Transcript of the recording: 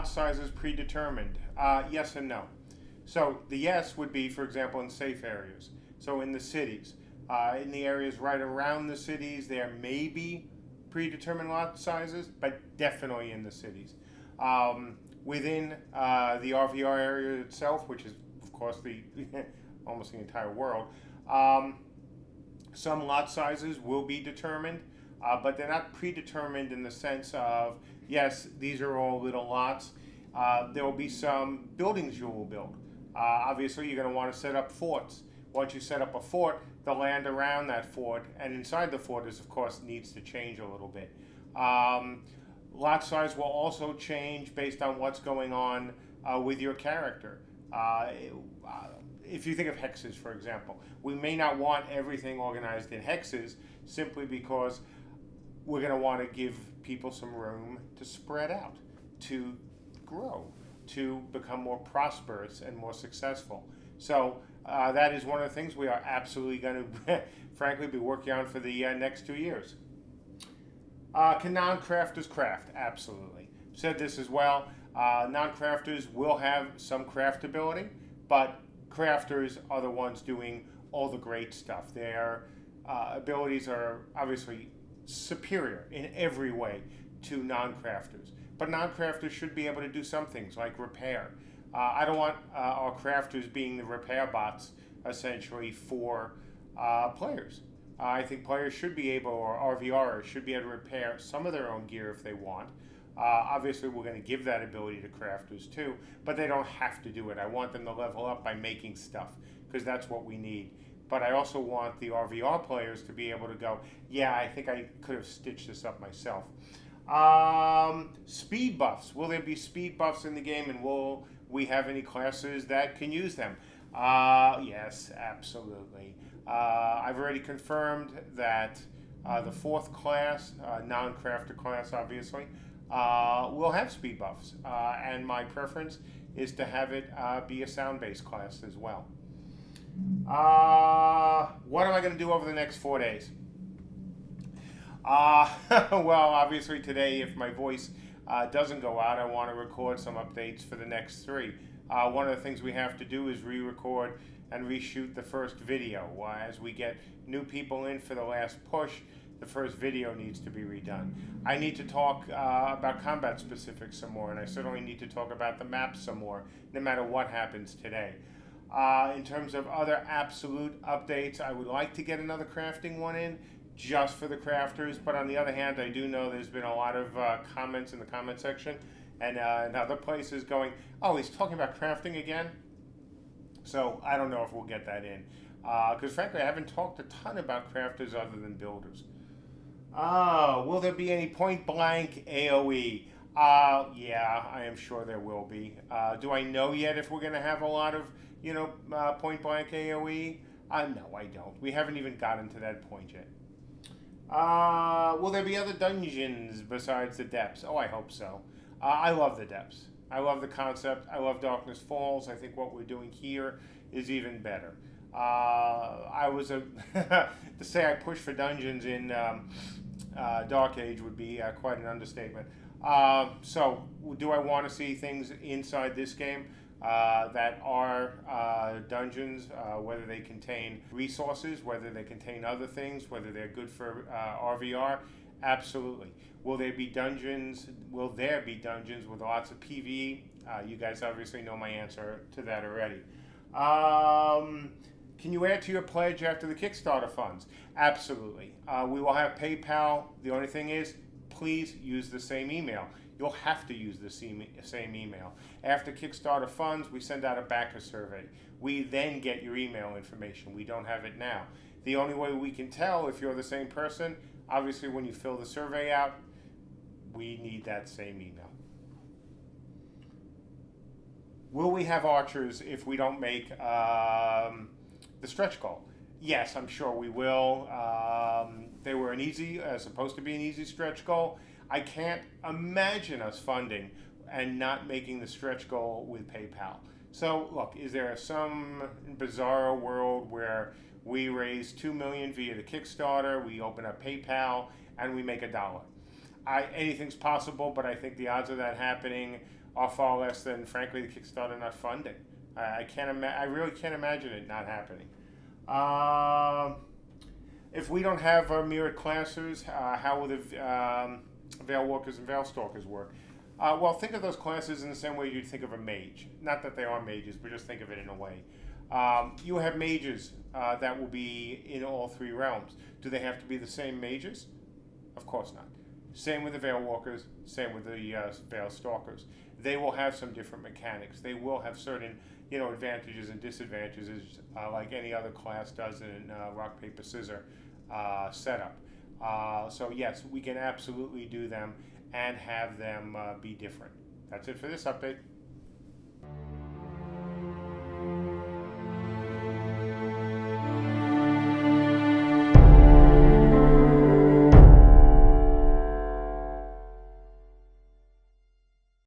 lot sizes predetermined? Yes and no. So the yes would be, for example, in safe areas. So in the cities, in the areas right around the cities, there may be predetermined lot sizes, but definitely in the cities. Within the RVR area itself, which is of course the almost the entire world, some lot sizes will be determined, but they're not predetermined in the sense of, yes, these are all little lots. There will be some buildings you will build. Obviously, you're going to want to set up forts. Once you set up a fort, the land around that fort and inside the fort is, of course, needs to change a little bit. Lot size will also change based on what's going on with your character. If you think of hexes, for example, we may not want everything organized in hexes simply because we're going to want to give people some room to spread out, to grow, to become more prosperous and more successful. So that is one of the things we are absolutely going to, frankly, be working on for the next 2 years. Can non-crafters craft? Absolutely. Said this as well. Non-crafters will have some craftability, but crafters are the ones doing all the great stuff. Their abilities are obviously superior in every way to non-crafters. But non-crafters should be able to do some things like repair. I don't want our crafters being the repair bots, essentially, for players. I think players should be able, or RVRers should be able to repair some of their own gear if they want. Obviously, we're going to give that ability to crafters too, but they don't have to do it. I want them to level up by making stuff, because that's what we need. But I also want the RVR players to be able to go, yeah, I think I could have stitched this up myself. Speed buffs. Will there be speed buffs in the game, and will we have any classes that can use them? Yes, absolutely. I've already confirmed that the fourth class, non-crafter class obviously, will have speed buffs, and my preference is to have it be a sound-based class as well. What am I going to do over the next 4 days? Well, obviously today, if my voice doesn't go out, I want to record some updates for the next 3. One of the things we have to do is re-record and reshoot the first video. As we get new people in for the last push, the first video needs to be redone. I need to talk about combat specifics some more, and I certainly need to talk about the map some more, no matter what happens today. In terms of other absolute updates, I would like to get another crafting one in, just for the crafters, but on the other hand, I do know there's been a lot of comments in the comment section and in other places going, oh, he's talking about crafting again? So I don't know if we'll get that in. Because frankly, I haven't talked a ton about crafters other than builders. Will there be any point blank AoE? Yeah, I am sure there will be. Do I know yet if we're going to have a lot of, point blank AoE? No, I don't. We haven't even gotten to that point yet. Will there be other dungeons besides the depths? Oh, I hope so. I love the depths. I love the concept. I love Darkness Falls. I think what we're doing here is even better. To say I push for dungeons in Dark Age would be quite an understatement. So, do I want to see things inside this game that are dungeons, whether they contain resources, whether they contain other things, whether they're good for RVR? Absolutely. Will there be dungeons? Will there be dungeons with lots of PvE? You guys obviously know my answer to that already. Can you add to your pledge after the Kickstarter funds? Absolutely. We will have PayPal. The only thing is, please use the same email. You'll have to use the same email. After Kickstarter funds, we send out a backer survey. We then get your email information. We don't have it now. The only way we can tell if you're the same person, obviously when you fill the survey out, we need that same email. Will we have archers if we don't make the stretch goal? Yes, I'm sure we will. They were supposed to be an easy stretch goal. I can't imagine us funding and not making the stretch goal with PayPal. So, look, is there some bizarre world where we raise $2 million via the Kickstarter, we open up PayPal, and we make $1? Anything's possible, but I think the odds of that happening or far less than, frankly, the Kickstarter not funding. I really can't imagine it not happening. If we don't have mirrored classes, how will the Veil Walkers and Veil Stalkers work? Well, think of those classes in the same way you'd think of a mage. Not that they are mages, but just think of it in a way. You have mages that will be in all three realms. Do they have to be the same mages? Of course not. Same with the Veil Walkers, same with the Veil Stalkers. They will have some different mechanics. They will have certain, advantages and disadvantages like any other class does in rock, paper, scissors setup. So yes, we can absolutely do them and have them be different. That's it for this update.